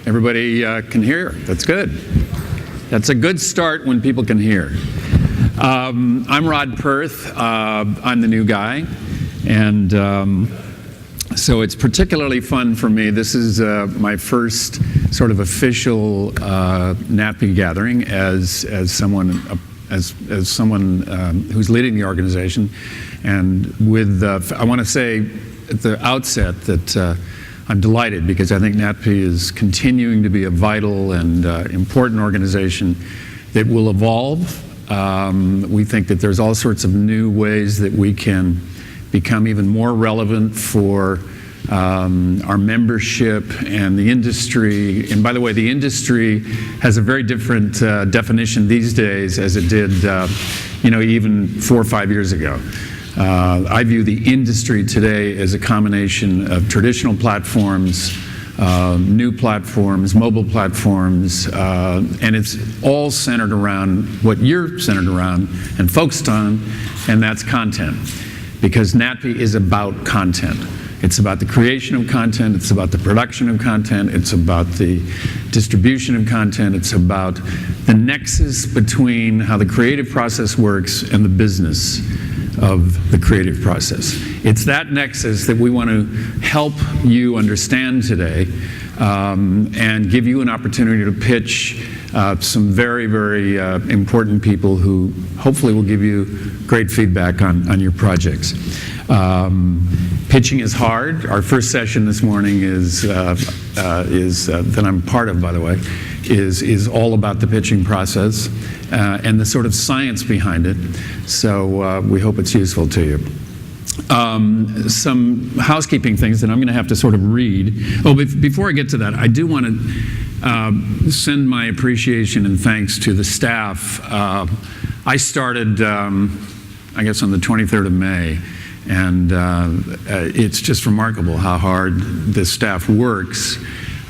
Everybody can hear. That's good. That's a good start when people can hear. I'm Rod Perth. I'm the new guy. And so it's particularly fun for me. This is my first sort of official NATPE gathering as someone who's leading the organization. And with I want to say at the outset that I'm delighted because I think NATPE is continuing to be a vital and important organization that will evolve. We think that there's all sorts of new ways that we can become even more relevant for our membership and the industry. And by the way, the industry has a very different definition these days as it did even 4 or 5 years ago. I view the industry today as a combination of traditional platforms, new platforms, mobile platforms, and it's all centered around what you're centered around and focused on, and that's content. Because NATPE is about content. It's about the creation of content, it's about the production of content, it's about the distribution of content, it's about the nexus between how the creative process works and the business of the creative process. It's that nexus that we want to help you understand today and give you an opportunity to pitch some very, very important people who hopefully will give you great feedback on your projects. Pitching is hard. Our first session this morning is that I'm part of, by the way, is all about the pitching process and the sort of science behind it. So we hope it's useful to you. Some housekeeping things that I'm going to have to sort of read. Oh, before I get to that, I do want to send my appreciation and thanks to the staff. I started, I guess, on the 23rd of May. And it's just remarkable how hard this staff works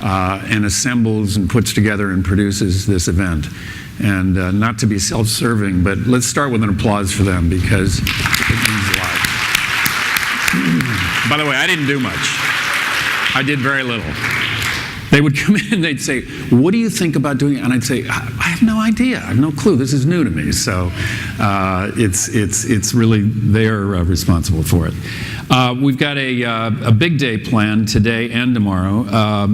and assembles and puts together and produces this event. And not to be self-serving, but let's start with an applause for them because it means a lot. By the way, I didn't do much. I did very little. They would come in and they'd say, what do you think about doing it? And I'd say, I have no idea. I have no clue. This is new to me. So it's really, they're responsible for it. We've got a big day planned today and tomorrow.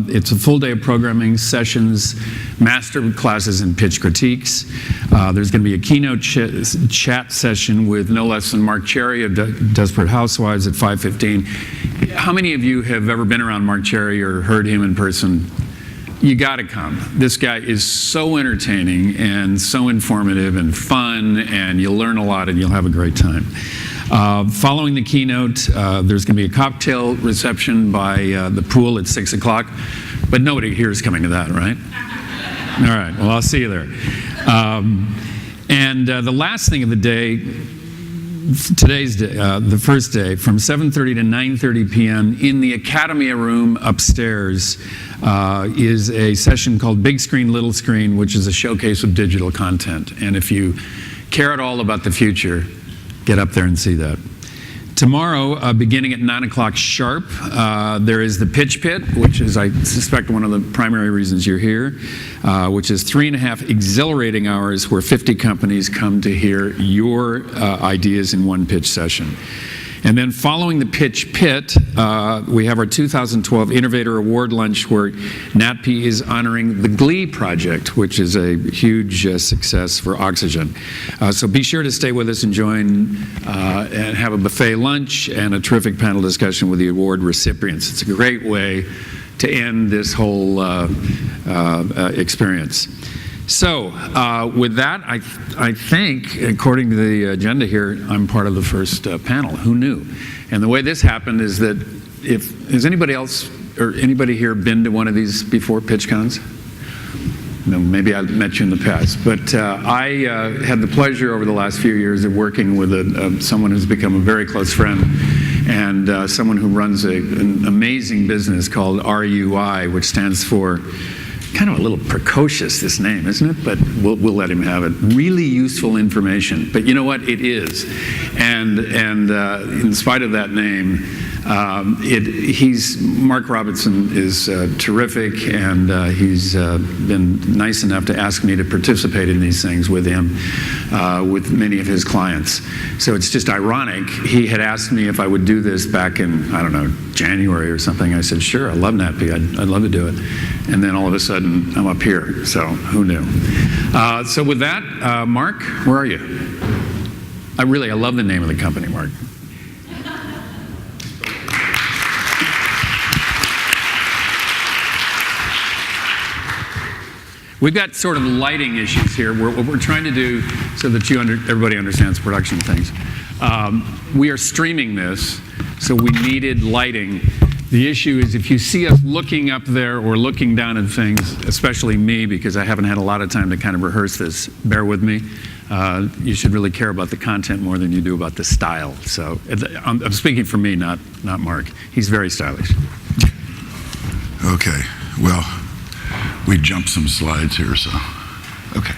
It's a full day of programming, sessions, master classes, and pitch critiques. There's going to be a keynote chat session with no less than Marc Cherry of Desperate Housewives at 5:15. How many of you have ever been around Marc Cherry or heard him in person? You got to come. This guy is so entertaining and so informative and fun, and you'll learn a lot and you'll have a great time. Following the keynote, there's going to be a cocktail reception by the pool at 6 o'clock, but nobody here is coming to that, right? All right, well, I'll see you there. And the last thing of the day, today's day, the first day, from 7:30 to 9:30 p.m. in the Academia room upstairs is a session called Big Screen, Little Screen, which is a showcase of digital content. And if you care at all about the future, get up there and see that. Tomorrow, beginning at 9 o'clock sharp, there is the Pitch Pit, which is, I suspect, one of the primary reasons you're here, which is 3.5 exhilarating hours where 50 companies come to hear your ideas in one pitch session. And then following the Pitch Pit, we have our 2012 Innovator Award Lunch where NATPE is honoring the GLEE project, which is a huge success for Oxygen. So be sure to stay with us and join and have a buffet lunch and a terrific panel discussion with the award recipients. It's a great way to end this whole experience. So, with that, I think, according to the agenda here, I'm part of the first panel. Who knew? And the way this happened is that has anybody else or anybody here been to one of these before, PitchCons? No, maybe I've met you in the past. But I had the pleasure over the last few years of working with someone who's become a very close friend and someone who runs an amazing business called RUI, which stands for, kind of a little precocious, this name, isn't it? But we'll let him have it. Really useful information. But you know what? It is. And in spite of that name, Marc Robertson is terrific, and he's been nice enough to ask me to participate in these things with him, with many of his clients. So it's just ironic. He had asked me if I would do this back in, I don't know, January or something. I said, sure, I love NATPE. I'd love to do it. And then all of a sudden, I'm up here. So who knew? So with that, Marc, where are you? I love the name of the company, Marc. We've got sort of lighting issues here. What we're trying to do, so that everybody understands production things. We are streaming this, so we needed lighting. The issue is if you see us looking up there or looking down at things, especially me, because I haven't had a lot of time to kind of rehearse this, bear with me. You should really care about the content more than you do about the style. So I'm speaking for me, not Marc. He's very stylish. Okay, well, we jumped some slides here, so, okay.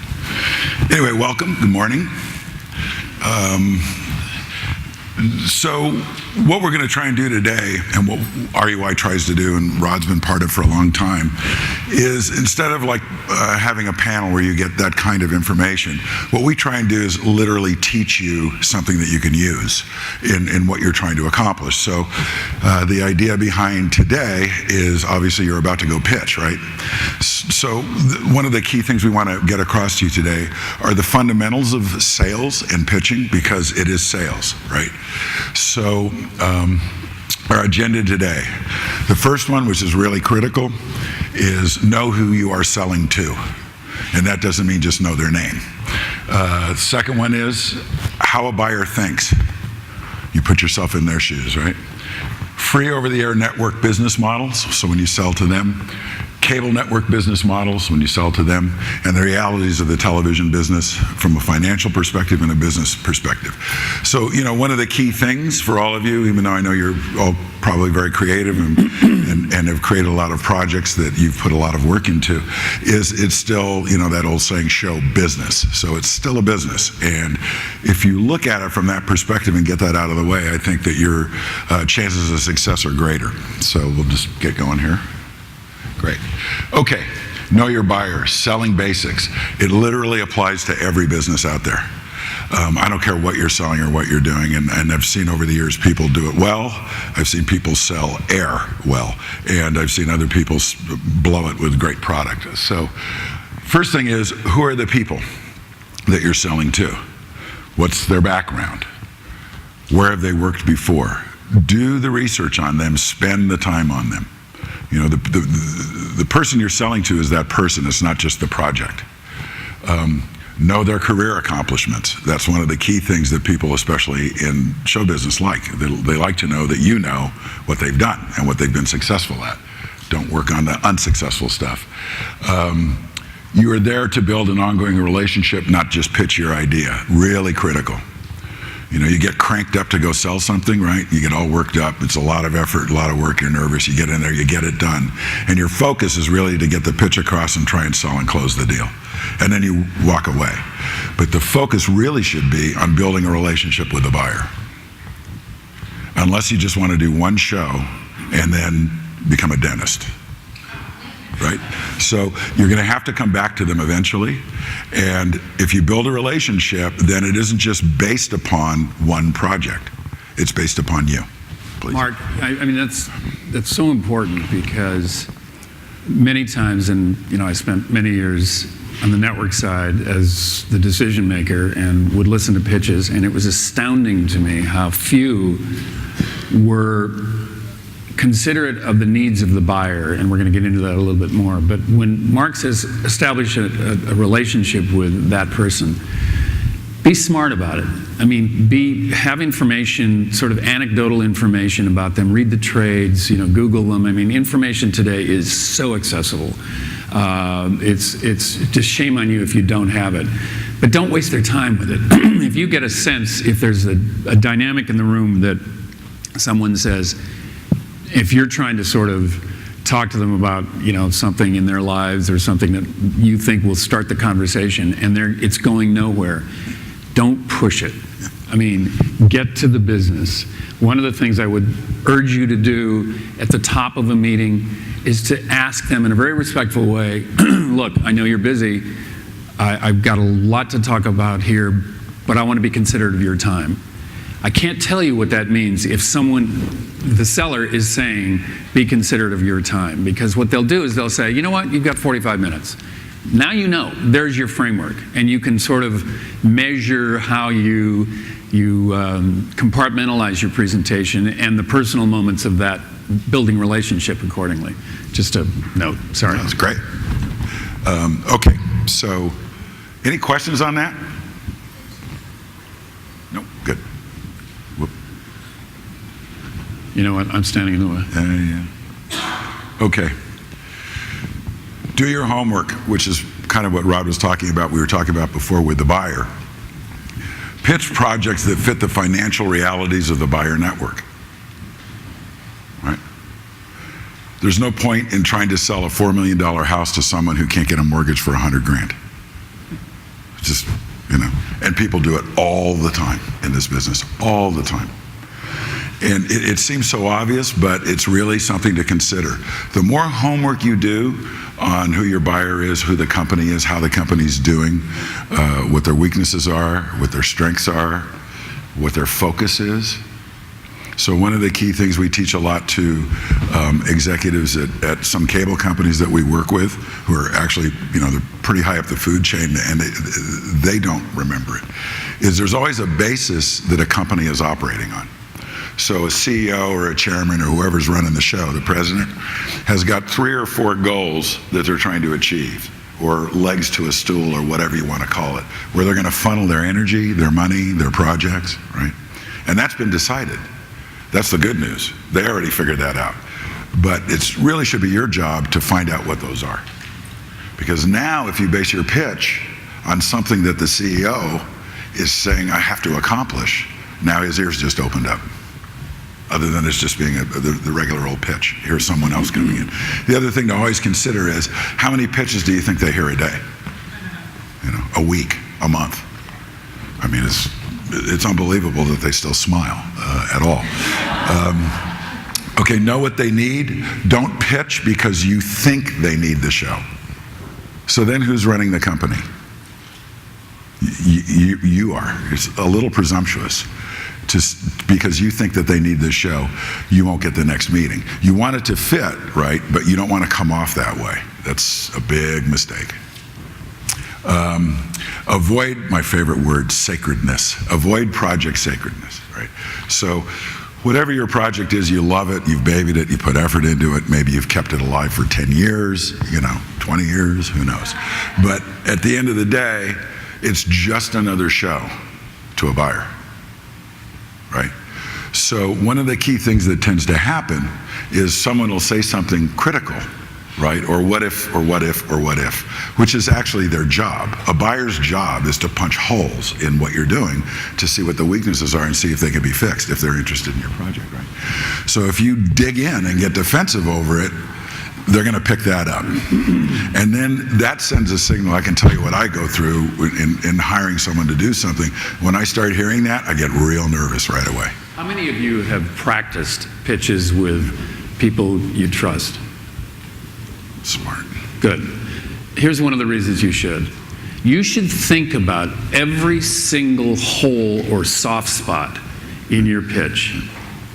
Anyway, welcome, good morning. So what we're going to try and do today, and what RUI tries to do, and Rod's been part of for a long time, is instead of like having a panel where you get that kind of information, what we try and do is literally teach you something that you can use in what you're trying to accomplish. So the idea behind today is obviously you're about to go pitch, right? So one of the key things we want to get across to you today are the fundamentals of sales and pitching, because it is sales, right? So our agenda today, the first one, which is really critical, is know who you are selling to. And that doesn't mean just know their name. Second one is how a buyer thinks. You put yourself in their shoes, right? Free over-the-air network business models, so when you sell to them. Cable network business models when you sell to them, and the realities of the television business from a financial perspective and a business perspective. So, you know, one of the key things for all of you, even though I know you're all probably very creative and have created a lot of projects that you've put a lot of work into, is it's still, you know, that old saying, show business. So it's still a business. And if you look at it from that perspective and get that out of the way, I think that your chances of success are greater. So we'll just get going here. Great. Okay, know your buyer, selling basics. It literally applies to every business out there. I don't care what you're selling or what you're doing, and I've seen over the years people do it well. I've seen people sell air well, and I've seen other people blow it with great product. So first thing is, who are the people that you're selling to? What's their background? Where have they worked before? Do the research on them, spend the time on them. You know, the person you're selling to is that person. It's not just the project. Know their career accomplishments. That's one of the key things that people, especially in show business, like. They like to know that you know what they've done and what they've been successful at. Don't work on the unsuccessful stuff. You are there to build an ongoing relationship, not just pitch your idea. Really critical. You know, you get cranked up to go sell something, right? You get all worked up. It's a lot of effort, a lot of work. You're nervous. You get in there, you get it done. And your focus is really to get the pitch across and try and sell and close the deal. And then you walk away. But the focus really should be on building a relationship with the buyer. Unless you just want to do one show and then become a dentist. Right? So you're going to have to come back to them eventually. And if you build a relationship, then it isn't just based upon one project. It's based upon you. Please. Marc, I mean, that's so important, because many times, and you know, I spent many years on the network side as the decision maker and would listen to pitches, and it was astounding to me how few were considerate of the needs of the buyer, and we're going to get into that a little bit more. But when Marc says establish a relationship with that person, be smart about it. I mean, have information, sort of anecdotal information about them. Read the trades, you know, Google them. I mean, information today is so accessible. It's just shame on you if you don't have it. But don't waste their time with it. If you get a sense, if there's a dynamic in the room that someone says, if you're trying to sort of talk to them about, you know, something in their lives or something that you think will start the conversation and it's going nowhere, don't push it. I mean, get to the business. One of the things I would urge you to do at the top of a meeting is to ask them in a very respectful way, look, I know you're busy. I've got a lot to talk about here, but I want to be considerate of your time. I can't tell you what that means if the seller is saying, be considerate of your time. Because what they'll do is they'll say, you know what, you've got 45 minutes. Now you know, there's your framework. And you can sort of measure how you compartmentalize your presentation and the personal moments of that, building relationship accordingly. Just a note, sorry. That's great. Okay, so any questions on that? No, good. Whoop. You know what, I'm standing in the way. Yeah. Okay. Do your homework, which is kind of what Rod was talking about, we were talking about before with the buyer. Pitch projects that fit the financial realities of the buyer network. Right? There's no point in trying to sell a $4 million house to someone who can't get a mortgage for $100 grand. Just, you know, and people do it all the time in this business, all the time. And it seems so obvious, but it's really something to consider. The more homework you do on who your buyer is, who the company is, how the company's doing, what their weaknesses are, what their strengths are, what their focus is. So one of the key things we teach a lot to executives at some cable companies that we work with, who are actually, you know, they're pretty high up the food chain and they don't remember it, is there's always a basis that a company is operating on. So a CEO or a chairman or whoever's running the show, the president, has got 3 or 4 goals that they're trying to achieve, or legs to a stool, or whatever you want to call it, where they're going to funnel their energy, their money, their projects, right? And that's been decided. That's the good news. They already figured that out. But it really should be your job to find out what those are. Because now if you base your pitch on something that the CEO is saying, I have to accomplish, now his ears just opened up. Other than it's just being the regular old pitch. Here's someone else coming in. The other thing to always consider is, how many pitches do you think they hear a day? You know, a week, a month. I mean, it's unbelievable that they still smile at all. Okay, know what they need. Don't pitch because you think they need the show. So then who's running the company? You are. It's a little presumptuous. Because you think that they need this show, you won't get the next meeting. You want it to fit, right? But you don't want to come off that way. That's a big mistake. Avoid, my favorite word, sacredness. Avoid project sacredness, right? So whatever your project is, you love it, you've babied it, you put effort into it, maybe you've kept it alive for 10 years, you know, 20 years, who knows. But at the end of the day, it's just another show to a buyer. Right? So one of the key things that tends to happen is someone will say something critical, right? Or what if, or what if, or what if, which is actually their job. A buyer's job is to punch holes in what you're doing to see what the weaknesses are and see if they can be fixed if they're interested in your project, right? So if you dig in and get defensive over it, they're going to pick that up. And then that sends a signal. I can tell you what I go through in hiring someone to do something. When I start hearing that, I get real nervous right away. How many of you have practiced pitches with people you trust? Smart. Good. Here's one of the reasons you should. You should think about every single hole or soft spot in your pitch.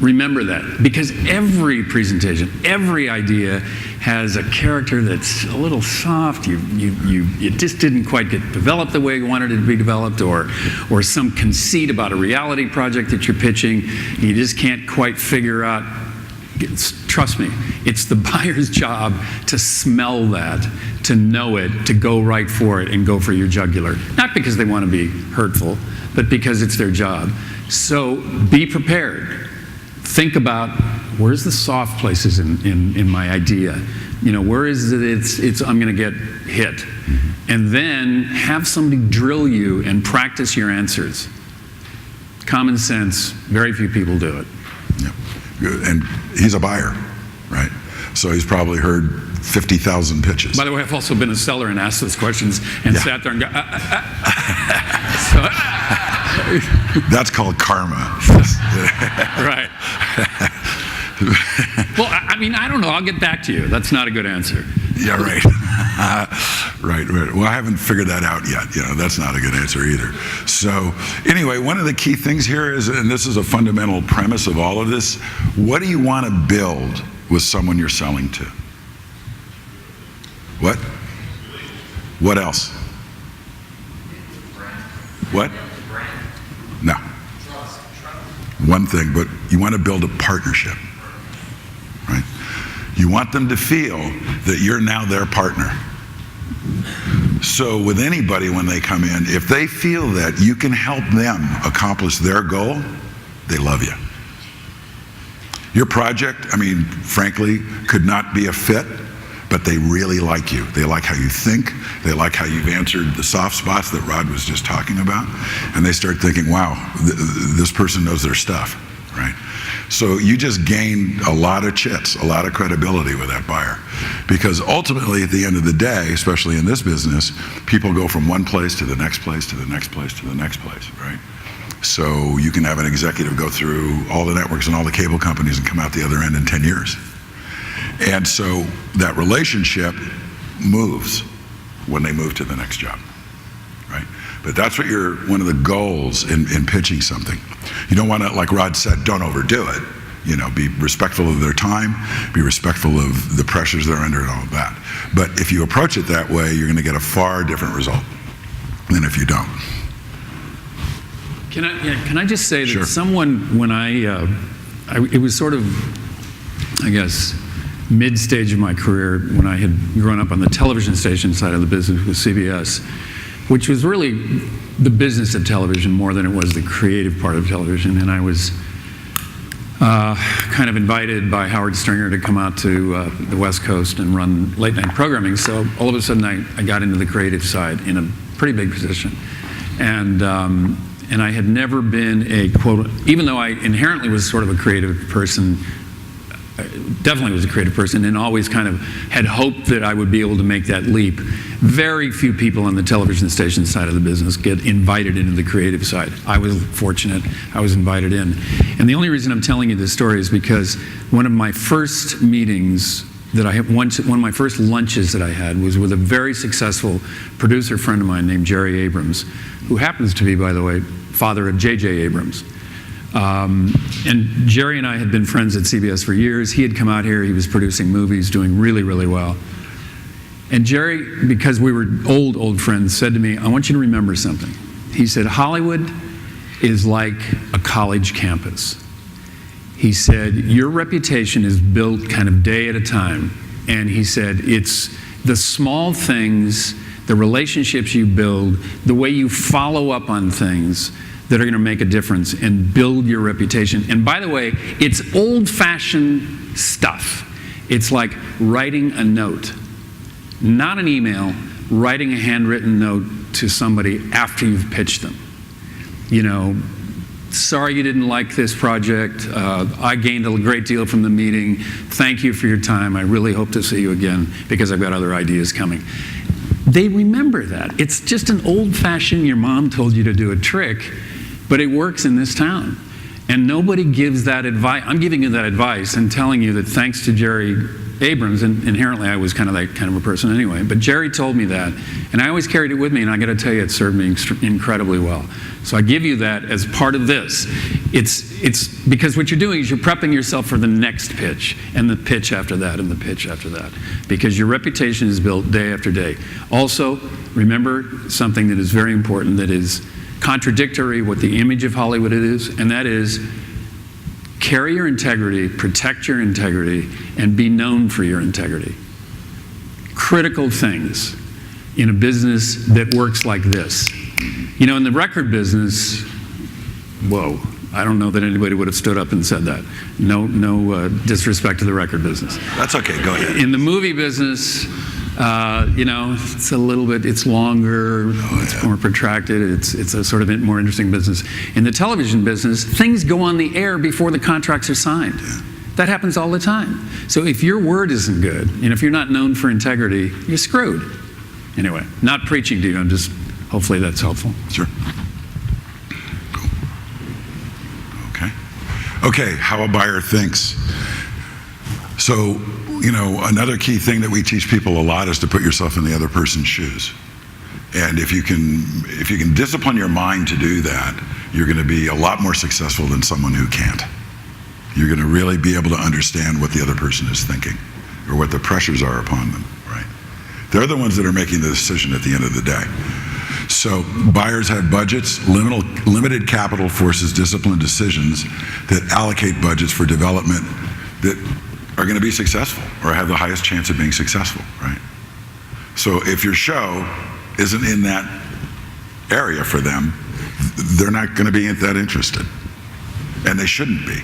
Remember that, because every presentation, every idea has a character that's a little soft. It just didn't quite get developed the way you wanted it to be developed, or some conceit about a reality project that you're pitching. You just can't quite figure out. Trust me, it's the buyer's job to smell that, to know it, to go right for it and go for your jugular. Not because they want to be hurtful, but because it's their job. So be prepared. Think about, where's the soft places in my idea? You know, where is it I'm going to get hit? Mm-hmm. And then have somebody drill you and practice your answers. Common sense, very few people do it. Yeah. Good. And he's a buyer, right? So he's probably heard 50,000 pitches. By the way, I've also been a seller and asked those questions and sat there and go, That's called karma. Right. Well, I mean, I don't know. I'll get back to you. That's not a good answer. Yeah, right. Right. Well, I haven't figured that out yet. That's not a good answer either. So anyway, one of the key things here is, and this is a fundamental premise of all of this, what do you want to build with someone you're selling to? What? What else? What? No. One thing, but you want to build a partnership, right? You want them to feel that you're now their partner. So with anybody when they come in, if they feel that you can help them accomplish their goal, they love you. Your project, I mean, frankly, could not be a fit, but they really like you. They like how you think. They like how you've answered the soft spots that Rod was just talking about. And they start thinking, wow, this person knows their stuff, right? So you just gained a lot of chits, a lot of credibility with that buyer. Because ultimately, at the end of the day, especially in this business, people go from one place to the next place, to the next place, to the next place, right? So you can have an executive go through all the networks and all the cable companies and come out the other end in 10 years. And so that relationship moves when they move to the next job, right? But that's what one of the goals in pitching something. You don't want to, like Rod said, don't overdo it. Be respectful of their time, be respectful of the pressures they're under and all of that. But if you approach it that way, you're going to get a far different result than if you don't. Can I just say that Sure. someone, when it was sort of, I guess, mid-stage of my career when I had grown up on the television station side of the business with CBS, which was really the business of television more than it was the creative part of television. And I was kind of invited by Howard Stringer to come out to the West Coast and run late night programming. So all of a sudden I got into the creative side in a pretty big position. And I had never been a quote, even though I inherently was sort of a creative person, definitely was a creative person, and always kind of had hoped that I would be able to make that leap. Very few people on the television station side of the business get invited into the creative side. I was fortunate. I was invited in. And the only reason I'm telling you this story is because one of my first meetings that I had, one of my first lunches that I had was with a very successful producer friend of mine named Jerry Abrams, who happens to be, by the way, father of J.J. Abrams. And Jerry and I had been friends at CBS for years. He had come out here. He was producing movies, doing really, really well. And Jerry, because we were old friends, said to me, I want you to remember something. He said, Hollywood is like a college campus. He said, your reputation is built kind of day at a time. And he said, it's the small things, the relationships you build, the way you follow up on things that are going to make a difference and build your reputation. And by the way, it's old-fashioned stuff. It's like writing a note, not an email, writing a handwritten note to somebody after you've pitched them. Sorry you didn't like this project. I gained a great deal from the meeting. Thank you for your time. I really hope to see you again because I've got other ideas coming. They remember that. It's just an old-fashioned, your mom told you to do a trick, but it works in this town. And nobody gives that advice. I'm giving you that advice and telling you that thanks to Jerry Abrams, and inherently I was kind of that kind of a person anyway, but Jerry told me that, and I always carried it with me, and I got to tell you, it served me incredibly well. So I give you that as part of this. It's because what you're doing is you're prepping yourself for the next pitch, and the pitch after that, and the pitch after that, because your reputation is built day after day. Also, remember something that is very important, that is contradictory what the image of Hollywood is, and that is carry your integrity, protect your integrity, and be known for your integrity. Critical things in a business that works like this. In the record business, whoa, I don't know that anybody would have stood up and said that. No disrespect to the record business. That's okay, go ahead. In the movie business, it's a little bit, it's longer, it's more protracted, it's a sort of more interesting business. In the television business, things go on the air before the contracts are signed. Yeah. That happens all the time. So if your word isn't good, and if you're not known for integrity, you're screwed. Anyway, not preaching to you, hopefully that's helpful. Sure. Okay, how a buyer thinks. So, another key thing that we teach people a lot is to put yourself in the other person's shoes. And if you can discipline your mind to do that, you're going to be a lot more successful than someone who can't. You're going to really be able to understand what the other person is thinking or what the pressures are upon them, right? They're the ones that are making the decision at the end of the day. So buyers have budgets. Limited capital forces disciplined decisions that allocate budgets for development that are going to be successful or have the highest chance of being successful, right? So if your show isn't in that area for them, they're not going to be that interested. And they shouldn't be.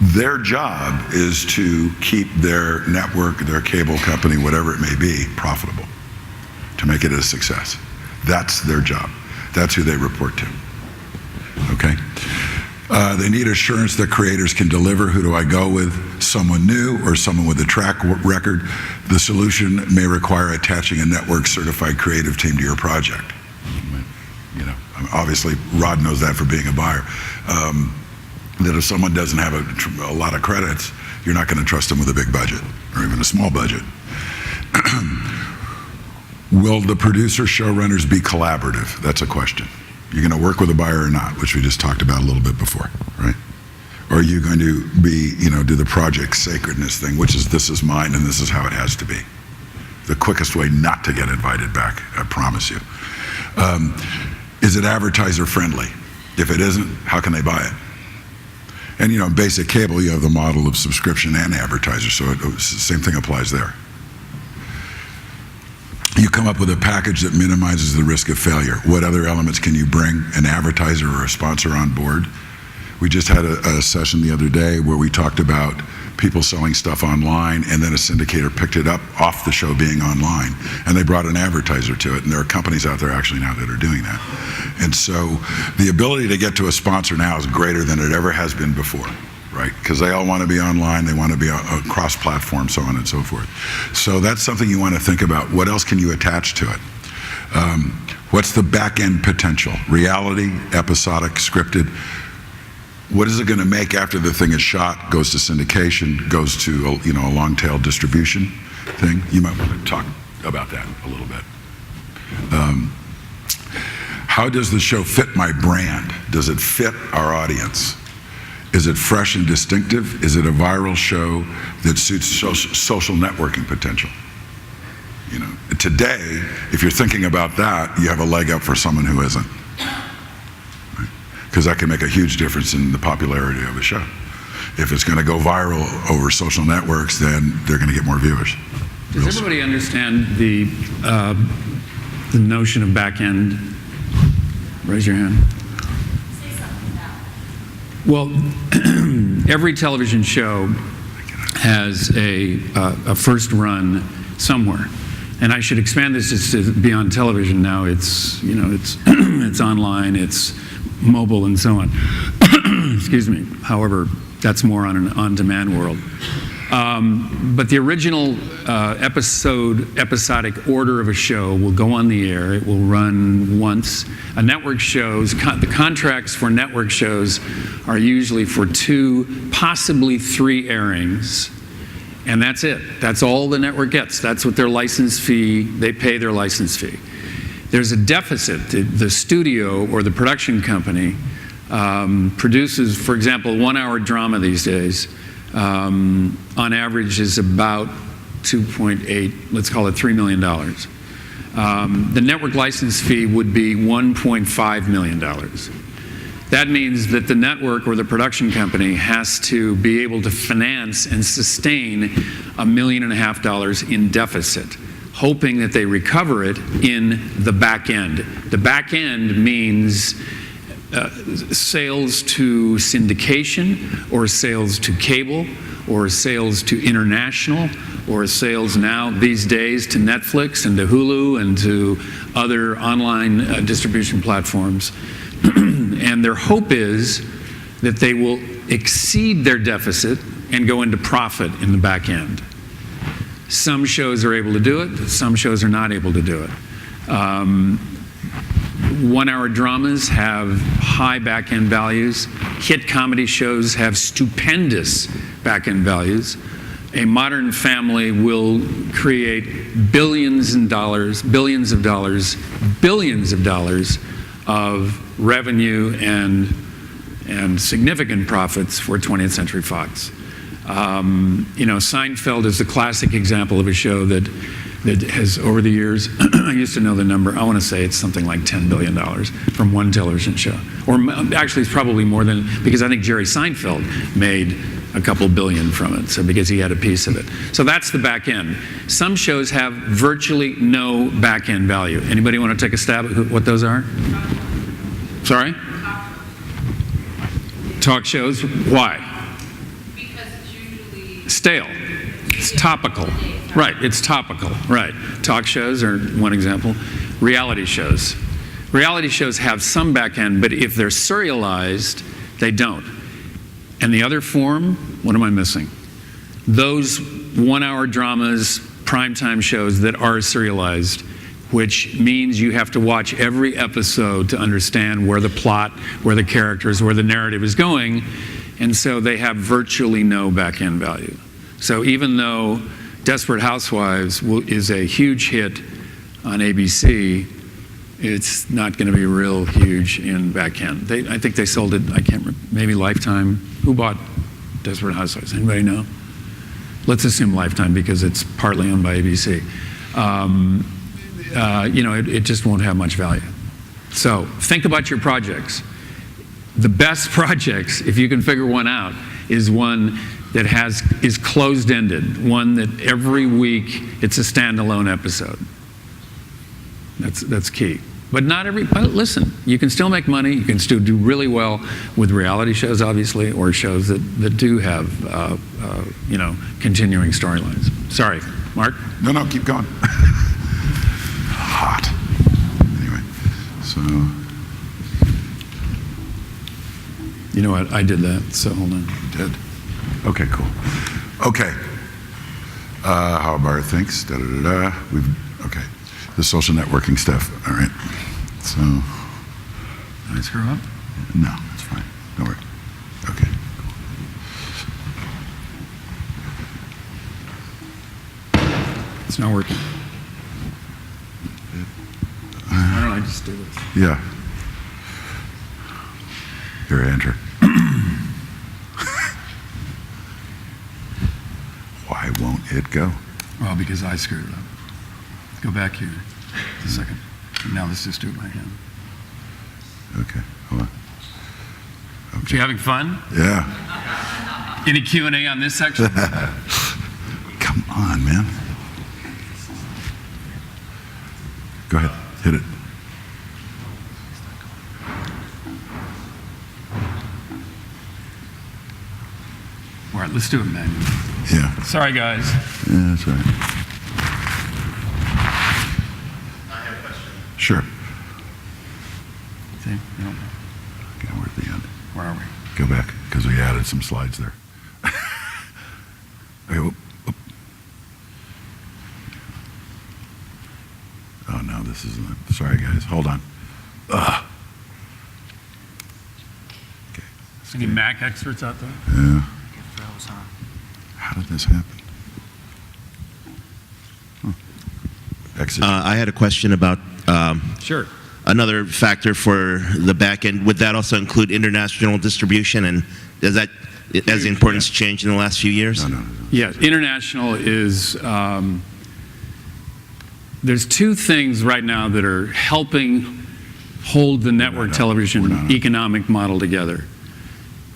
Their job is to keep their network, their cable company, whatever it may be, profitable, to make it a success. That's their job. That's who they report to. Okay? They need assurance that creators can deliver. Who do I go with? Someone new or someone with a track record? The solution may require attaching a network certified creative team to your project. Obviously, Rod knows that for being a buyer. That if someone doesn't have a lot of credits, you're not going to trust them with a big budget or even a small budget. Will the producer showrunners be collaborative? That's a question. You're going to work with a buyer or not, which we just talked about a little bit before, right? Or are you going to be, do the project sacredness thing, which is this is mine and this is how it has to be. The quickest way not to get invited back, I promise you. Is it advertiser friendly? If it isn't, how can they buy it? And in basic cable, you have the model of subscription and advertiser, so the same thing applies there. You come up with a package that minimizes the risk of failure. What other elements can you bring an advertiser or a sponsor on board? We just had a session the other day where we talked about people selling stuff online, and then a syndicator picked it up off the show being online, and they brought an advertiser to it, and there are companies out there actually now that are doing that. And so the ability to get to a sponsor now is greater than it ever has been before, right? Because they all want to be online, they want to be cross-platform, so on and so forth. So that's something you want to think about. What else can you attach to it? What's the back-end potential? Reality, episodic, scripted. What is it going to make after the thing is shot, goes to syndication, goes to a long-tail distribution thing? You might want to talk about that a little bit. How does the show fit my brand? Does it fit our audience? Is it fresh and distinctive? Is it a viral show that suits social networking potential? Today, if you're thinking about that, you have a leg up for someone who isn't. Because that can make a huge difference in the popularity of a show. If it's going to go viral over social networks, then they're going to get more viewers. Does everybody understand the notion of back end? Raise your hand. Say something now. Well, every television show has a first run somewhere. And I should expand this just to be on television now. It's it's online, it's mobile, and so on. Excuse me. However, that's more on an on-demand world. But the original episodic order of a show will go on the air. It will run once. A network shows, the contracts for network shows are usually for 2, possibly 3 airings. And that's it. That's all the network gets. That's what their license fee, they pay their license fee. There's a deficit. The studio or the production company produces, for example, 1-hour drama these days, on average is about 2.8, let's call it $3 million. The network license fee would be $1.5 million. That means that the network or the production company has to be able to finance and sustain $1.5 million in deficit, hoping that they recover it in the back end. The back end means sales to syndication, or sales to cable, or sales to international, or sales now these days to Netflix and to Hulu and to other online distribution platforms. And their hope is that they will exceed their deficit and go into profit in the back end. Some shows are able to do it, some shows are not able to do it. 1-hour dramas have high back-end values. Hit comedy shows have stupendous back-end values. A Modern Family will create billions of dollars of revenue and significant profits for 20th Century Fox. Seinfeld is a classic example of a show that has, over the years, I used to know the number, I want to say it's something like $10 billion from one television show. Or actually, it's probably more than, because I think Jerry Seinfeld made a couple billion from it, so because he had a piece of it. So that's the back end. Some shows have virtually no back end value. Anybody want to take a stab at what those are? Sorry? Talk shows. Why? Because it's usually Stale. It's topical. Right, it's topical. Right. Talk shows are one example. Reality shows. Reality shows have some back end, but if they're serialized, they don't. And the other form, what am I missing? Those 1-hour dramas, primetime shows that are serialized, which means you have to watch every episode to understand where the plot, where the characters, where the narrative is going, and so they have virtually no back-end value. So even though Desperate Housewives is a huge hit on ABC, it's not going to be real huge in back-end. I think they sold it, I can't remember, maybe Lifetime. Who bought Desperate Housewives? Anybody know? Let's assume Lifetime because it's partly owned by ABC. It just won't have much value. So think about your projects. The best projects, if you can figure one out, is one that is closed-ended, one that every week it's a standalone episode. That's key. But listen, you can still make money, you can still do really well with reality shows, obviously, or shows that do have, continuing storylines. Sorry, Mark? No, keep going. Hot. Anyway, so. You know what, I did that, so hold on. You did? Okay, cool. Okay. How about thanks? Okay. The social networking stuff. All right. So. Did I screw up? No, it's fine. Don't worry. Okay. Cool. It's not working. Why don't I just do this? Yeah. Here, enter. Why won't it go? Well, because I screwed it up. Go back here a second. Now let's just do it by hand. Okay, hold on. Okay. You having fun? Yeah. Any Q&A on this section? Come on, man. Go ahead, hit it. All right, let's do it manually. Yeah. Sorry, guys. Yeah, that's right. I have a question. Sure. See? You don't, Okay, we're at the end. where are we? Go back, because we added some slides there. Okay, whoop, whoop. Oh no, this is, sorry guys, hold on. Ugh. Okay. Any Mac experts out there? Yeah. It froze, huh? How did this happen? Exit. I had a question about Sure. another factor for the back end. Would that also include international distribution? And has the importance changed in the last few years? No. Yes, international is, there's two things right now that are helping hold the network We're television not. economic model together.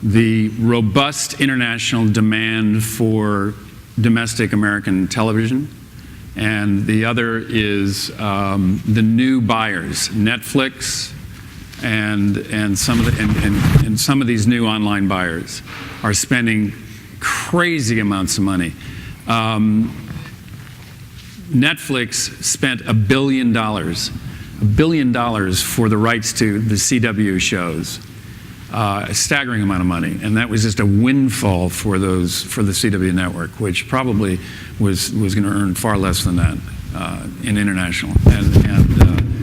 The robust international demand for domestic American television, and the other is the new buyers, Netflix, and some of these new online buyers are spending crazy amounts of money. Netflix spent $1 billion for the rights to the CW shows. A staggering amount of money, and that was just a windfall for the CW network, which probably was going to earn far less than that in international and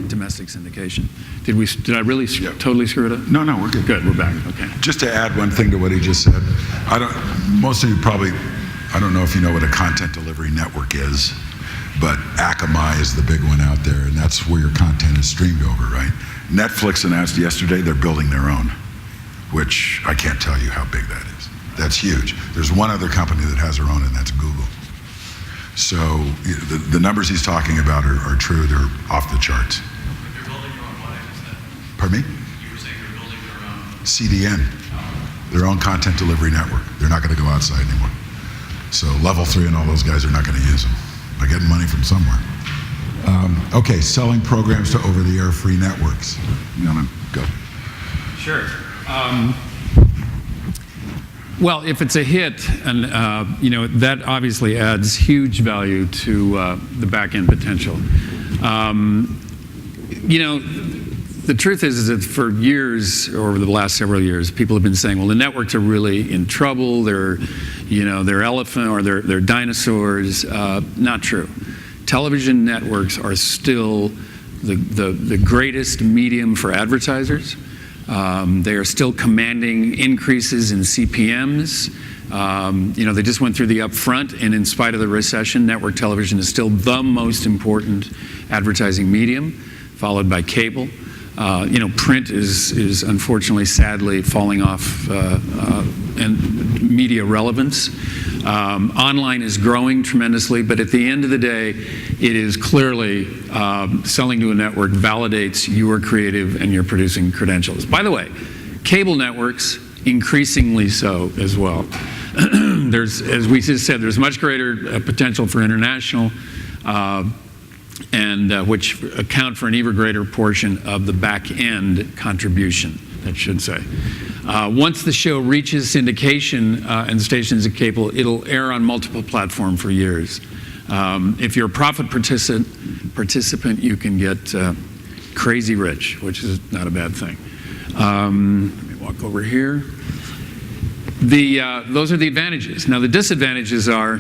domestic. domestic syndication. Did I really Yep. totally screw it up? No, we're good. Good, we're back. Okay. Just to add one thing to what he just said, most of you probably, I don't know if you know what a content delivery network is, but Akamai is the big one out there, and that's where your content is streamed over, right? Netflix announced yesterday they're building their own, which I can't tell you how big that is. That's huge. There's one other company that has their own, and that's Google. So the numbers he's talking about are true. They're off the charts. But they're building their own what, I just said? Pardon me? You were saying they're building their own. CDN, their own content delivery network. They're not going to go outside anymore. So Level 3 and all those guys are not going to use them. They're getting money from somewhere. Okay, selling programs to over-the-air free networks. You want to go? Sure. Well, if it's a hit, and that obviously adds huge value to the back-end potential. The truth is that for years, or over the last several years, people have been saying, well, the networks are really in trouble. They're elephant or they're dinosaurs. Not true. Television networks are still the greatest medium for advertisers. They are still commanding increases in CPMs. They just went through the upfront, and in spite of the recession, network television is still the most important advertising medium, followed by cable. Print is unfortunately, sadly, falling off and media relevance. Online is growing tremendously, but at the end of the day, it is clearly selling to a network validates your creative and your producing credentials. By the way, cable networks increasingly so as well. As we just said, there's much greater potential for international, and which account for an even greater portion of the back-end contribution, that should say. Once the show reaches syndication and stations of cable, it'll air on multiple platforms for years. If you're a profit participant, you can get crazy rich, which is not a bad thing. Let me walk over here. Those are the advantages. Now, the disadvantages are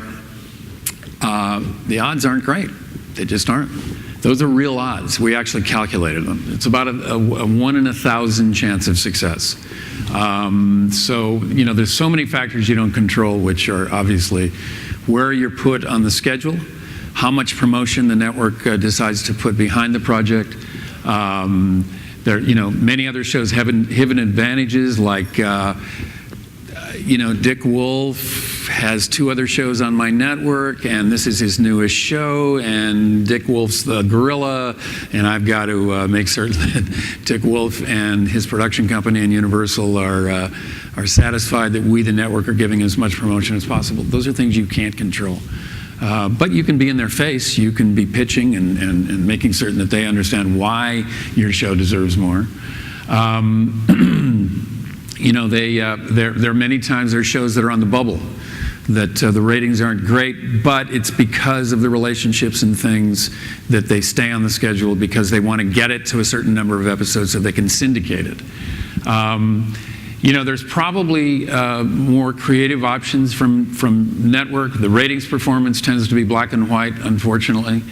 the odds aren't great. They just aren't. Those are real odds. We actually calculated them. It's about a 1 in 1,000 chance of success. There's so many factors you don't control, which are obviously where you're put on the schedule, how much promotion the network decides to put behind the project. Many other shows have hidden advantages, like Dick Wolf has 2 other shows on my network, and this is his newest show, and Dick Wolf's the gorilla, and I've got to make certain that Dick Wolf and his production company and Universal are satisfied that we, the network, are giving as much promotion as possible. Those are things you can't control. But you can be in their face. You can be pitching and making certain that they understand why your show deserves more. There are many times there are shows that are on the bubble, that the ratings aren't great, but it's because of the relationships and things that they stay on the schedule because they want to get it to a certain number of episodes so they can syndicate it. There's probably more creative options from network. The ratings performance tends to be black and white, unfortunately,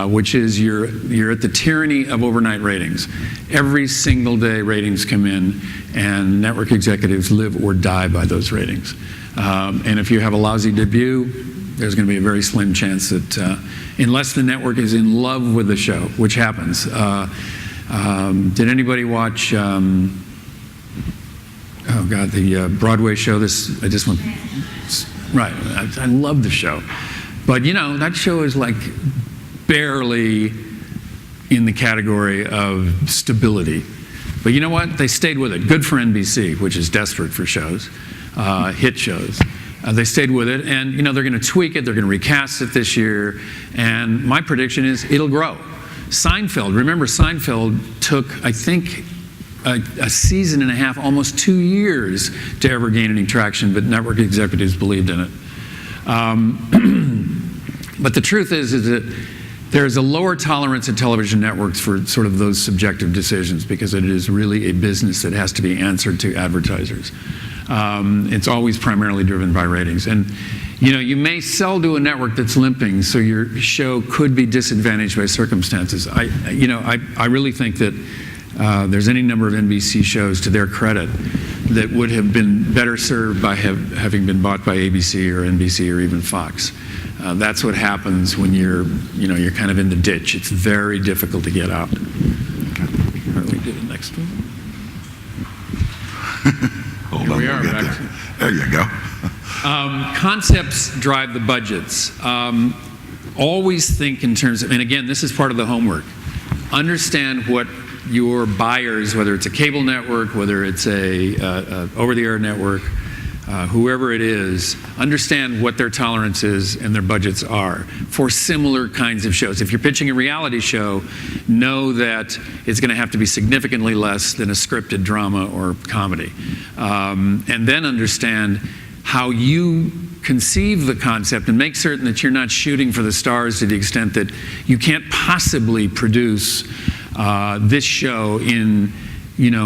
which is you're at the tyranny of overnight ratings. Every single day ratings come in, and network executives live or die by those ratings. And if you have a lousy debut, there's going to be a very slim chance that, unless the network is in love with the show, which happens. Did anybody watch, the Broadway show? Right, I love the show. But that show is like barely in the category of stability. But you know what? They stayed with it. Good for NBC, which is desperate for shows, hit shows. They stayed with it, and they're going to tweak it. They're going to recast it this year, and my prediction is it'll grow. Seinfeld. Remember, Seinfeld took, I think, a season and a half, almost 2 years to ever gain any traction, but network executives believed in it. But the truth is that there's a lower tolerance at television networks for sort of those subjective decisions because it is really a business that has to be answered to advertisers. It's always primarily driven by ratings. And you may sell to a network that's limping, so your show could be disadvantaged by circumstances. I really think that there's any number of NBC shows, to their credit, that would have been better served by having been bought by ABC or NBC or even Fox. That's what happens when you're kind of in the ditch. It's very difficult to get out. All right, we do the next one. Hold Here on, we are, we'll get back there. There you go. Concepts drive the budgets. Always think in terms of, and again, this is part of the homework. Understand what your buyers, whether it's a cable network, whether it's a over-the-air network, whoever it is, understand what their tolerance is and their budgets are for similar kinds of shows. If you're pitching a reality show, know that it's going to have to be significantly less than a scripted drama or comedy. And then understand how you conceive the concept and make certain that you're not shooting for the stars to the extent that you can't possibly produce this show in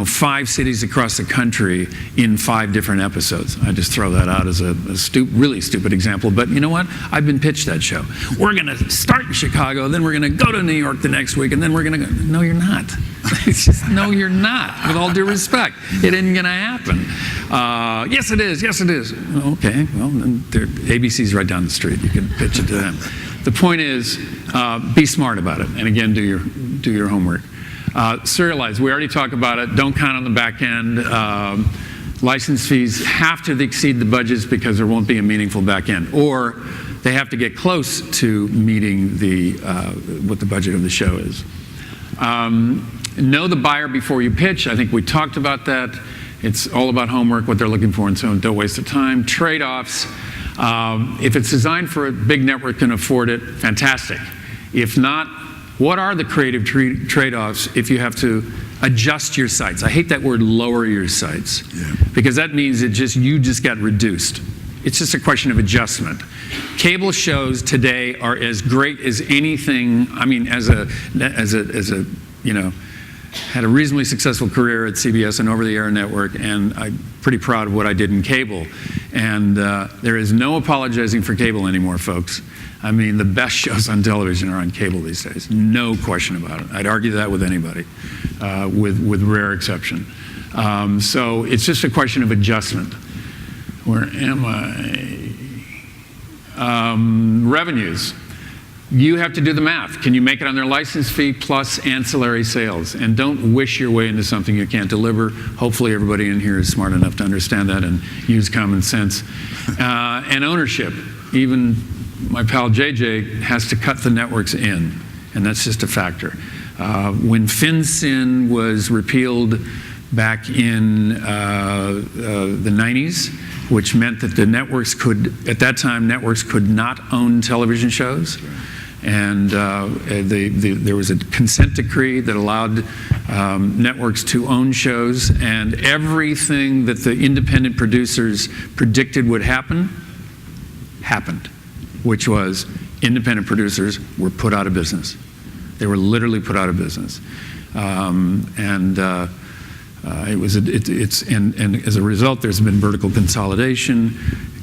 5 cities across the country in 5 different episodes. I just throw that out as a really stupid example, but you know what? I've been pitched that show. We're going to start in Chicago, then we're going to go to New York the next week, and then we're going to go. No, you're not. It's just, no, you're not, with all due respect. It isn't going to happen. Yes, it is. Yes, it is. Okay, well, then ABC's right down the street. You can pitch it to them. The point is, be smart about it, and again, do your homework. Serialize, we already talked about it. Don't count on the back end. License fees have to exceed the budgets because there won't be a meaningful back end, or they have to get close to meeting what the budget of the show is. Know the buyer before you pitch. I think we talked about that. It's all about homework, what they're looking for, and so don't waste the time. Trade-offs. If it's designed for a big network can afford it, fantastic. If not, what are the creative trade-offs if you have to adjust your sites? I hate that word, lower your sites, because that means you just got reduced. It's just a question of adjustment. Cable shows today are as great as anything. I mean, had a reasonably successful career at CBS and over-the-air network, and I'm pretty proud of what I did in cable. And there is no apologizing for cable anymore, folks. I mean, the best shows on television are on cable these days. No question about it. I'd argue that with anybody, with rare exception. So it's just a question of adjustment. Where am I? Revenues. You have to do the math. Can you make it on their license fee plus ancillary sales? And don't wish your way into something you can't deliver. Hopefully everybody in here is smart enough to understand that and use common sense. And ownership. Even my pal JJ has to cut the networks in, and that's just a factor. When FinCEN was repealed back in the 90s, which meant that the networks at that time, networks could not own television shows. And there was a consent decree that allowed networks to own shows, and everything that the independent producers predicted would happen, happened, which was independent producers were put out of business. They were literally put out of business. And as a result, there's been vertical consolidation.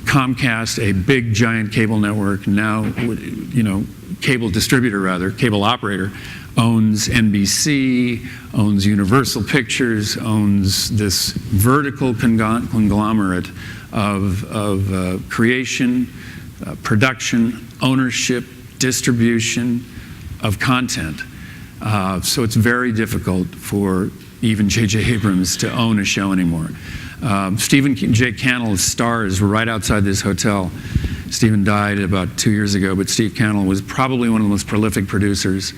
Comcast, a big giant cable network, now, cable distributor rather, cable operator, owns NBC, owns Universal Pictures, owns this vertical conglomerate of creation, production, ownership, distribution of content. So it's very difficult for even J.J. Abrams to own a show anymore. Stephen J. Cannell's Stars were right outside this hotel. Stephen died about 2 years ago, but Steve Cannell was probably one of the most prolific producers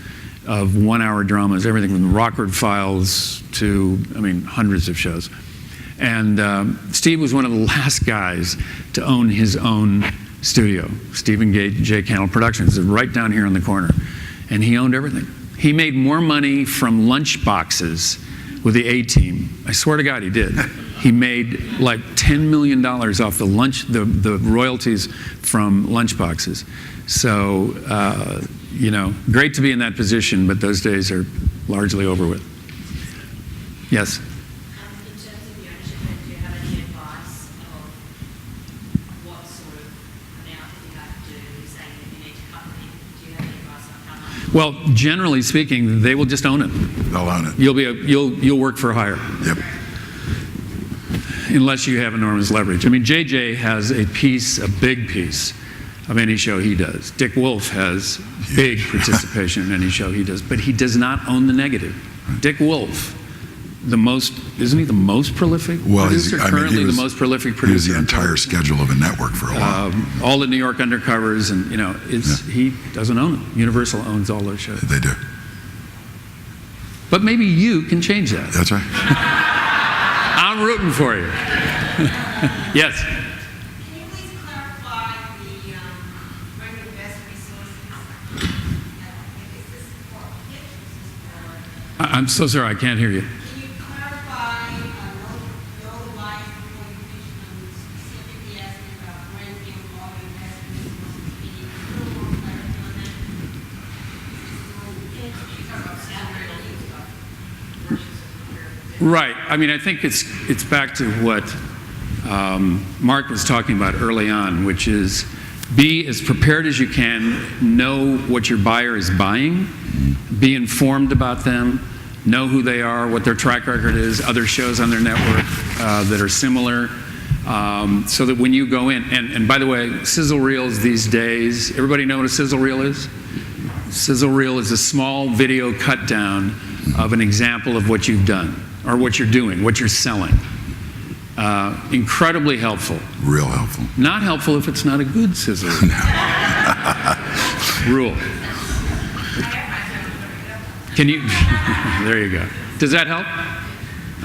of one-hour dramas, everything from the Rockford Files to, hundreds of shows. And Steve was one of the last guys to own his own studio, Stephen J. Cannell Productions, right down here in the corner. And he owned everything. He made more money from lunch boxes with the A-Team. I swear to God he did. He made like $10 million off the royalties from lunch boxes. So, great to be in that position, but those days are largely over with. Yes? In terms of the ownership, do you have any advice Well, generally speaking, they will just own it. They'll own it. You'll work for hire. Yep. Unless you have enormous leverage. I mean, JJ has a big piece of any show he does. Dick Wolf has big participation in any show he does, but he does not own the negative. Dick Wolf, isn't he the most prolific producer? Currently the most prolific producer. He was the entire schedule of a network for a while. All the New York undercovers, and he doesn't own it. Universal owns all those shows. They do. But maybe you can change that. That's right. I'm rooting for you. Yes. Can you please clarify the regular best resources? Is this for pitch or is this for? I'm so sorry, I can't hear you. Can you clarify, know the lines before you pitch them, specifically asking about branding and all the best resources? Can you put a little more clarity on that? Is this on the pitch? You talk about salary and stuff versus Right. I mean, I think it's back to what Mark was talking about early on, which is be as prepared as you can, know what your buyer is buying, be informed about them, know who they are, what their track record is, other shows on their network that are similar, so that when you go in, and by the way, sizzle reels these days, everybody know what a sizzle reel is? Sizzle reel is a small video cut down of an example of what you've done, or what you're doing, what you're selling. Incredibly helpful. Real helpful. Not helpful if it's not a good sizzle rule. Can you? There you go. Does that help?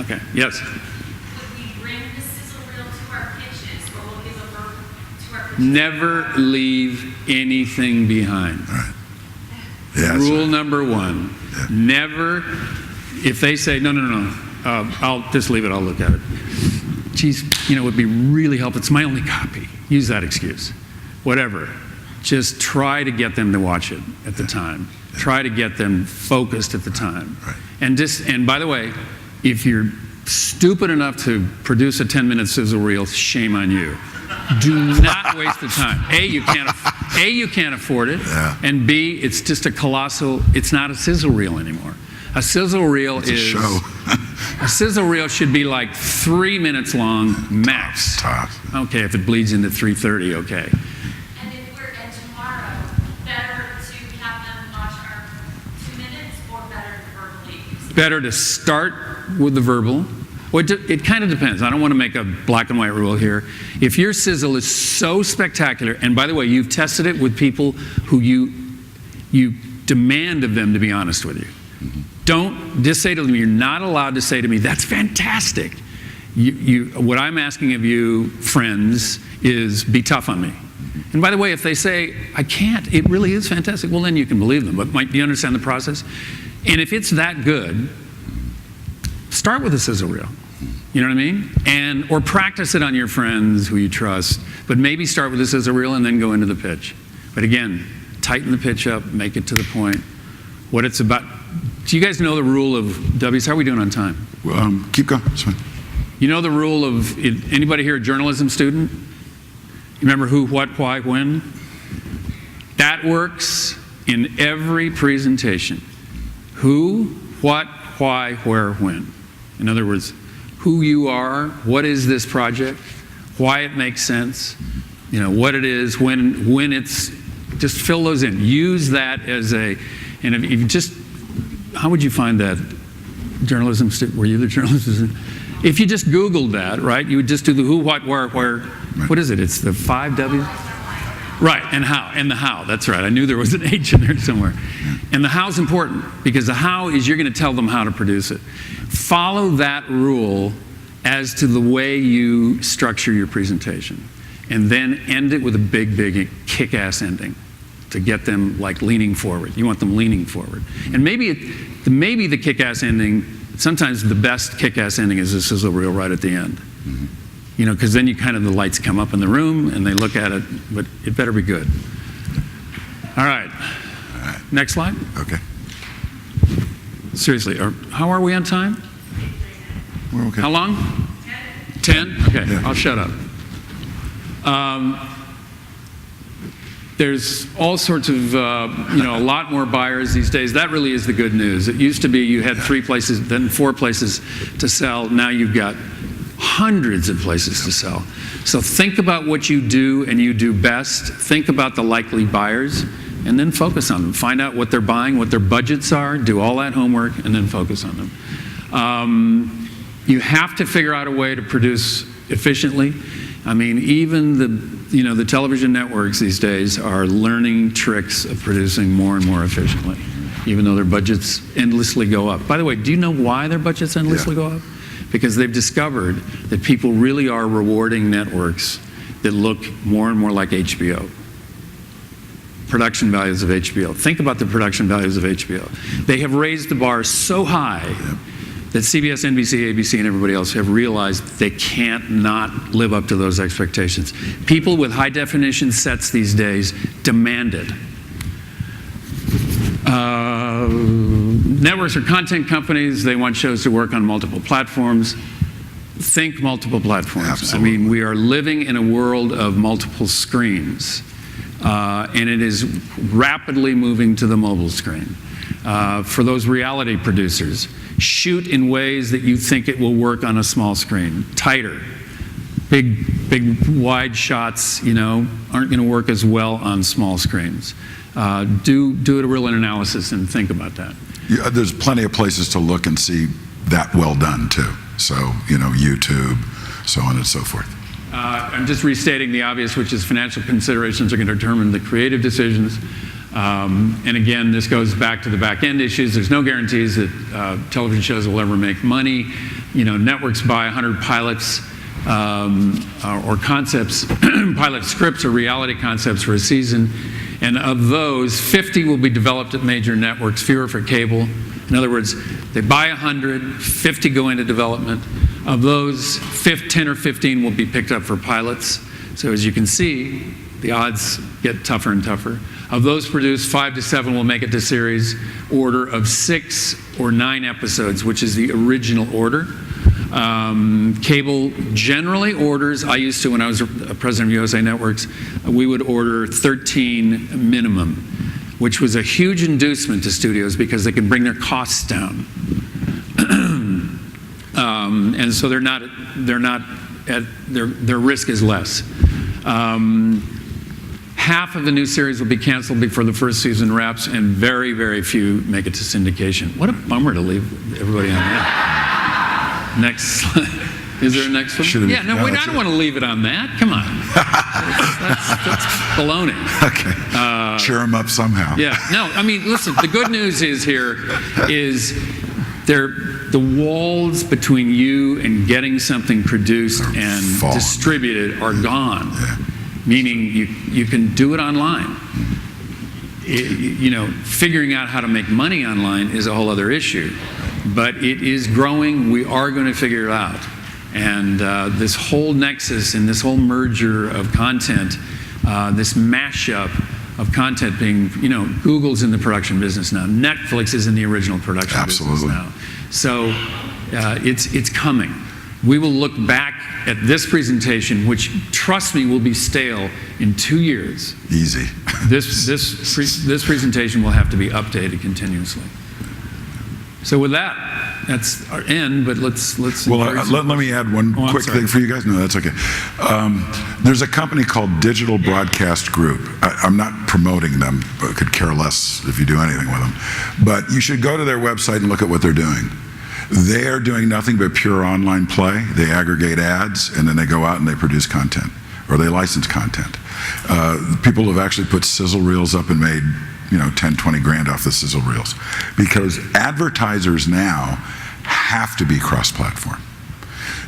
Okay. Yes. Would we bring the sizzle reel to our pitches, or will we give a verb to our pitches? Never leave anything behind. All right. Yeah, Rule number one. Yeah. Never, if they say, no, I'll just leave it, I'll look at it. Geez, it would be really helpful. It's my only copy. Use that excuse. Whatever. Just try to get them to watch it at the time. Try to get them focused at the time. Right. And by the way, if you're stupid enough to produce a 10-minute sizzle reel, shame on you. Do not waste the time. A, you can't afford it. Yeah. And B, it's just it's not a sizzle reel anymore. A sizzle reel It's a show. A sizzle reel should be like 3 minutes long max. Tops. Okay, if it bleeds into 3:30, okay. And if we're at tomorrow, better to have them watch our 2 minutes or better to verbally? Better to start with the verbal. Well, it kind of depends. I don't want to make a black and white rule here. If your sizzle is so spectacular, and by the way, you've tested it with people who you demand of them to be honest with you. Don't just say to them, you're not allowed to say to me, that's fantastic. What I'm asking of you, friends, is be tough on me. And by the way, if they say, I can't, it really is fantastic, well, then you can believe them. But do you understand the process? And if it's that good, start with a sizzle reel. You know what I mean? Or practice it on your friends who you trust. But maybe start with a sizzle reel and then go into the pitch. But again, tighten the pitch up, make it to the point. What it's about. Do you guys know the rule of W's? How are we doing on time? Keep going. It's fine. You know the rule of, anybody here a journalism student? You remember who, what, why, when? That works in every presentation. Who, what, why, where, when. In other words, who you are, what is this project, why it makes sense, what it is, when it's, just fill those in. Use that as and if you just, how would you find that journalism student? Were you the journalism student? If you just Googled that, right, you would just do the who, what, where, what is it? It's the 5 W's? Right, and how, and the how, that's right. I knew there was an H in there somewhere. And the how's important, because the how is you're going to tell them how to produce it. Follow that rule as to the way you structure your presentation. And then end it with a big kick-ass ending to get them like leaning forward. You want them leaning forward. And maybe the kick-ass ending, sometimes the best kick-ass ending is a sizzle reel right at the end. Mm-hmm. Because then the lights come up in the room and they look at it, but it better be good. All right. Next slide. Okay. Seriously, how are we on time? We're okay. How long? 10? Okay, yeah. I'll shut up. there's all sorts of, a lot more buyers these days. That really is the good news. It used to be you had 3 places, then 4 places to sell. Now you've got hundreds of places to sell. So think about what you do and you do best. Think about the likely buyers and then focus on them. Find out what they're buying, what their budgets are, do all that homework, and then focus on them. You have to figure out a way to produce efficiently. I mean, even the television networks these days are learning tricks of producing more and more efficiently, even though their budgets endlessly go up. By the way, do you know why their budgets endlessly go up? Because they've discovered that people really are rewarding networks that look more and more like HBO. Production values of HBO. Think about the production values of HBO. They have raised the bar so high that CBS, NBC, ABC, and everybody else have realized they can't not live up to those expectations. People with high definition sets these days demand it. Networks are content companies. They want shows to work on multiple platforms. Think multiple platforms. Absolutely. I mean, we are living in a world of multiple screens, and it is rapidly moving to the mobile screen. For those reality producers, shoot in ways that you think it will work on a small screen. Tighter. Big wide shots, aren't going to work as well on small screens. Do a real analysis and think about that. Yeah, there's plenty of places to look and see that well done too. So, YouTube, so on and so forth. I'm just restating the obvious, which is financial considerations are going to determine the creative decisions. And again, this goes back to the back end issues. There's no guarantees that television shows will ever make money. Networks buy 100 pilots or concepts, pilot scripts or reality concepts for a season. And of those, 50 will be developed at major networks, fewer for cable. In other words, they buy 100, 50 go into development. Of those, 10 or 15 will be picked up for pilots. So as you can see, the odds get tougher and tougher. Of those produced, 5 to 7 will make it to series order of 6 or 9 episodes, which is the original order. Cable generally orders, I used to when I was president of USA Networks, we would order 13 minimum, which was a huge inducement to studios because they can bring their costs down. And so their risk is less. Half of the new series will be canceled before the first season wraps, and very, very few make it to syndication. What a bummer to leave everybody on that. Next. Is there a next one? Yeah, no, I don't want to leave it on that. Come on. That's baloney. Okay. Cheer them up somehow. Yeah. No, I mean, listen, the good news is the walls between you and getting something produced and distributed are gone. Yeah. Meaning you can do it online. Figuring out how to make money online is a whole other issue. But it is growing. We are going to figure it out. And this whole nexus and this whole merger of content, this mashup of content being, Google's in the production business now. Netflix is in the original production business now. So it's coming. We will look back at this presentation, which, trust me, will be stale in 2 years. Easy. This presentation will have to be updated continuously. So with that, that's our end, but let's well, let me add one quick thing for you guys. No, that's okay. There's a company called Digital Broadcast Group. I'm not promoting them, but could care less if you do anything with them. But you should go to their website and look at what they're doing. They are doing nothing but pure online play. They aggregate ads, and then they go out and they produce content, or they license content. People have actually put sizzle reels up and made 10, 20 grand off the sizzle reels, because advertisers now have to be cross-platform.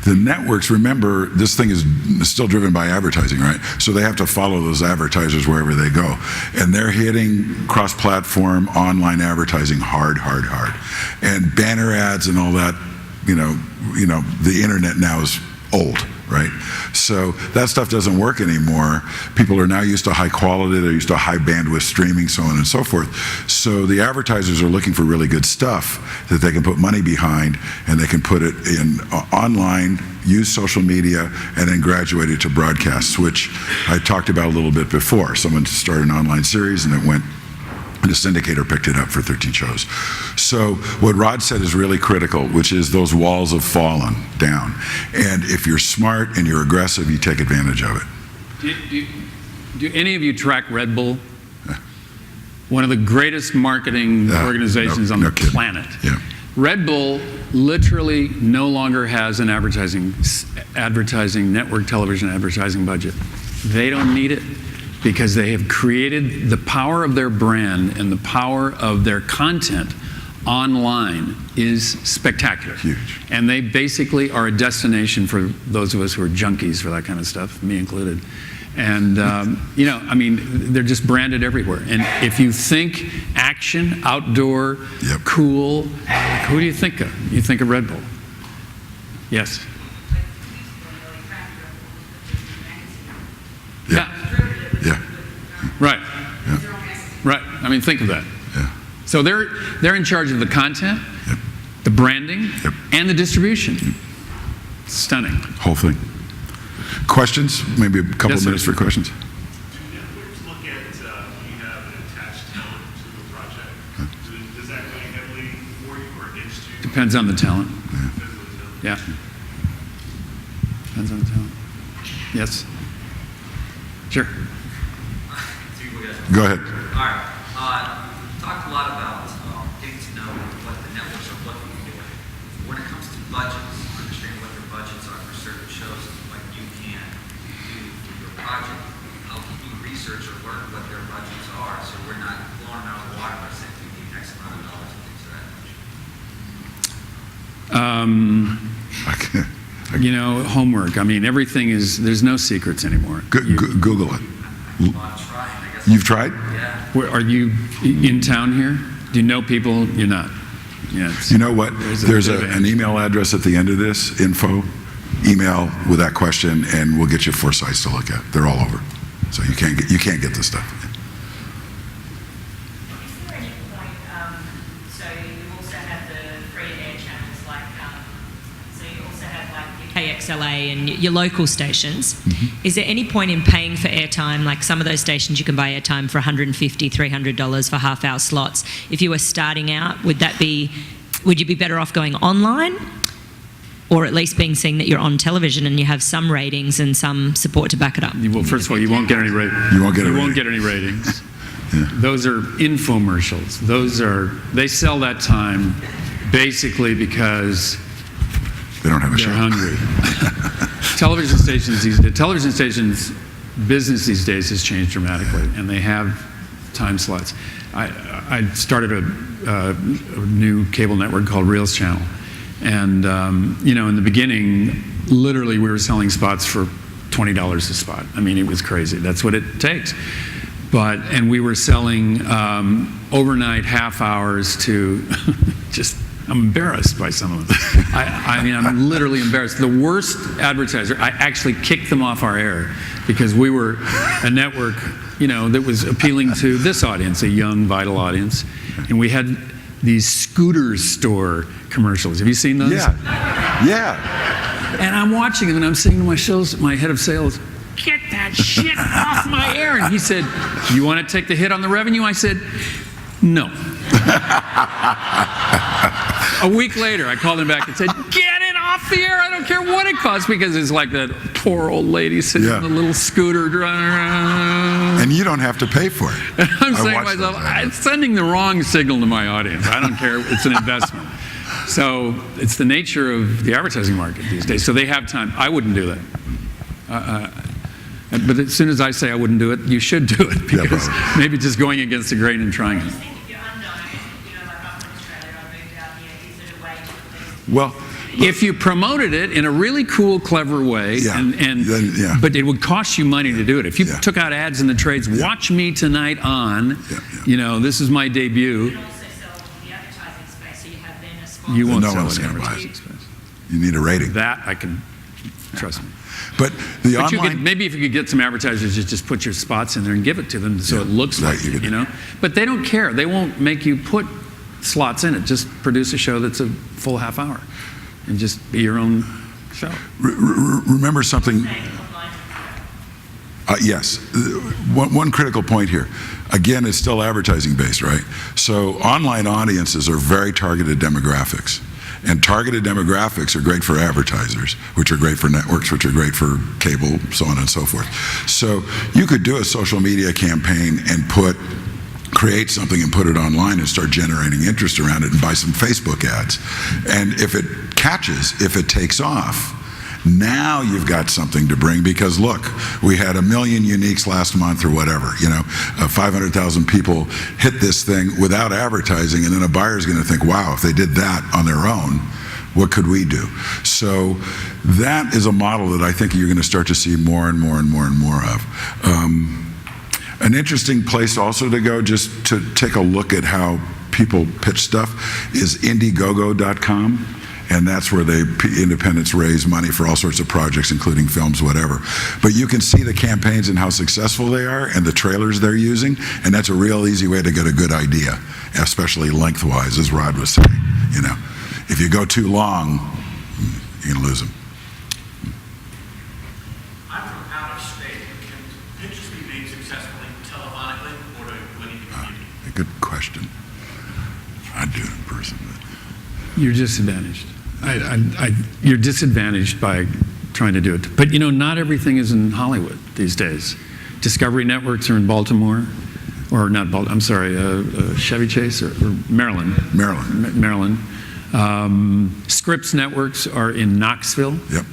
The networks, remember, this thing is still driven by advertising, right? So they have to follow those advertisers wherever they go. And they're hitting cross-platform online advertising hard. And banner ads and all that, the internet now is old, right? So that stuff doesn't work anymore. People are now used to high quality, they're used to high bandwidth streaming, so on and so forth. So the advertisers are looking for really good stuff that they can put money behind, and they can put it in online, use social media, and then graduate it to broadcasts, which I talked about a little bit before. Someone started an online series and it went, and the syndicator picked it up for 13 shows. So what Rod said is really critical, which is those walls have fallen down. And if you're smart and you're aggressive, you take advantage of it. Do any of you track Red Bull? One of the greatest marketing organizations on the planet. Yeah. Red Bull literally no longer has an advertising network television advertising budget. They don't need it, because they have created the power of their brand, and the power of their content online is spectacular. Huge. And they basically are a destination for those of us who are junkies for that kind of stuff, me included. And, you know, I mean, they're just branded everywhere. And if you think action, outdoor, cool, who do you think of? You think of Red Bull. Yes? Yeah. Yeah. Right. Yeah. Right. I mean, think of that. Yeah. So they're in charge of the content, the branding, and the distribution. Stunning. Whole thing. Questions? Maybe a couple Yes, of minutes sir. for questions. Networks look at, you have an attached talent to a project. Does that weigh heavily for you or against you? Depends on the talent. Depends on the talent. Yeah. Depends on the talent. Yes. Sure. Go ahead. All right. Talked a lot about getting to know what the networks are looking for. When it comes to budgets, understanding what their budgets are for certain shows, like you can do for your project. How can you research or learn what their budgets are, so we're not blowing out of the water by saying we need X amount of dollars and things of that nature? You know, homework. I mean, everything is, there's no secrets anymore. Google it. Well, I'm trying, I guess. You've tried? Yeah. Are you in town here? Do you know people? You're not. Yeah, You know what? There's bit of an email address at the end of this, info, email with that question, and we'll get you 4 sites to look at. They're all over. So you can't get this stuff. Is there any point, so you also have the free-to-air channels like, so you also have like your KXLA and your local stations. Is there any point in paying for airtime? Like some of those stations you can buy airtime for $150, $300 for half-hour slots. If you were starting out, would you be better off going online? Or at least being seen that you're on television and you have some ratings and some support to back it up? Well, first of all, you won't get any ratings. You won't get any ratings. Those are infomercials. They sell that time basically because They don't have a they're show. hungry. Television stations business these days has changed dramatically, and they have time slots. I started a new cable network called Reels Channel, and you know, in the beginning, literally we were selling spots for $20 a spot. I mean, it was crazy. That's what it takes. And we were selling overnight half hours to just. I'm embarrassed by some of them. I mean, I'm literally embarrassed. The worst advertiser, I actually kicked them off our air because we were a network, you know, that was appealing to this audience, a young, vital audience. And we had these scooter store commercials. Have you seen those? Yeah. Yeah. And I'm watching them and I'm saying to my head of sales, get that shit off my air. And he said, you want to take the hit on the revenue? I said, no. A week later, I called him back and said, get it off the air. I don't care what it costs, because it's like that poor old lady sitting on the little scooter driving around. And you don't have to pay for it. I'm saying to myself, I'm sending the wrong signal to my audience. I don't care. It's an investment. So it's the nature of the advertising market these days. So they have time. I wouldn't do that. But as soon as I say I wouldn't do it, you should do it, because maybe just going against the grain and trying it. Well, if you promoted it in a really cool, clever way, but it would cost you money to do it. If you took out ads in the trades, watch me tonight on, you know, this is my debut. You also sell the advertising space, so you have then a sponsor. You won't No sell one's in the gonna buy advertising it. space. You need a rating. That I can Trust me. But the But you online... could, maybe if you could get some advertisers to just put your spots in there and give it to them so it looks right, like you it, could- you know? But they don't care. They won't make you put slots in it. Just produce a show that's a full half hour and just be your own show. Remember something... Yes. One critical point here. Again, it's still advertising based, right? So online audiences are very targeted demographics. And targeted demographics are great for advertisers, which are great for networks, which are great for cable, so on and so forth. So you could do a social media campaign and create something and put it online and start generating interest around it and buy some Facebook ads. And if it catches, if it takes off, now you've got something to bring, because look, we had 1 million uniques last month or whatever, 500,000 people hit this thing without advertising, and then a buyer's going to think, wow, if they did that on their own, what could we do? So that is a model that I think you're going to start to see more and more and more and more of. An interesting place also to go, just to take a look at how people pitch stuff, is Indiegogo.com. And that's where independents raise money for all sorts of projects, including films, whatever. But you can see the campaigns and how successful they are and the trailers they're using, and that's a real easy way to get a good idea, especially lengthwise, as Rod was saying. If you go too long, you're going to lose them. I'm from out of state. Can pitches be made successfully telephonically, or do we need to be? A good question. I'd do it in person. You're disadvantaged. You're disadvantaged by trying to do it. But not everything is in Hollywood these days. Discovery networks are in Baltimore, or not Baltimore, I'm sorry, Chevy Chase or Maryland. Maryland. Scripps networks are in Knoxville. Yep.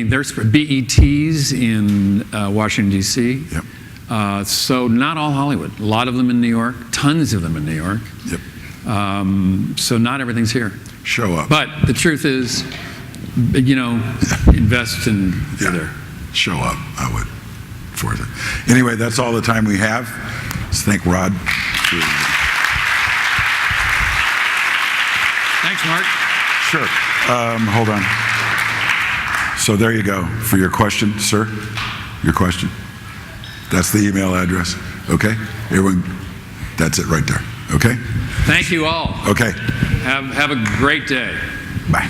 There's BETs in Washington, D.C. Yep. So not all Hollywood. A lot of them in New York. Tons of them in New York. Yep. So not everything's here. Show up. But the truth is, invest in there. Show up, I would. For it. Anyway, that's all the time we have. Let's thank Rod. Thanks, Mark. Sure. Hold on. So there you go for your question, sir. Your question. That's the email address. Okay? Everyone, that's it right there. Okay? Thank you all. Okay. Have a great day. Bye.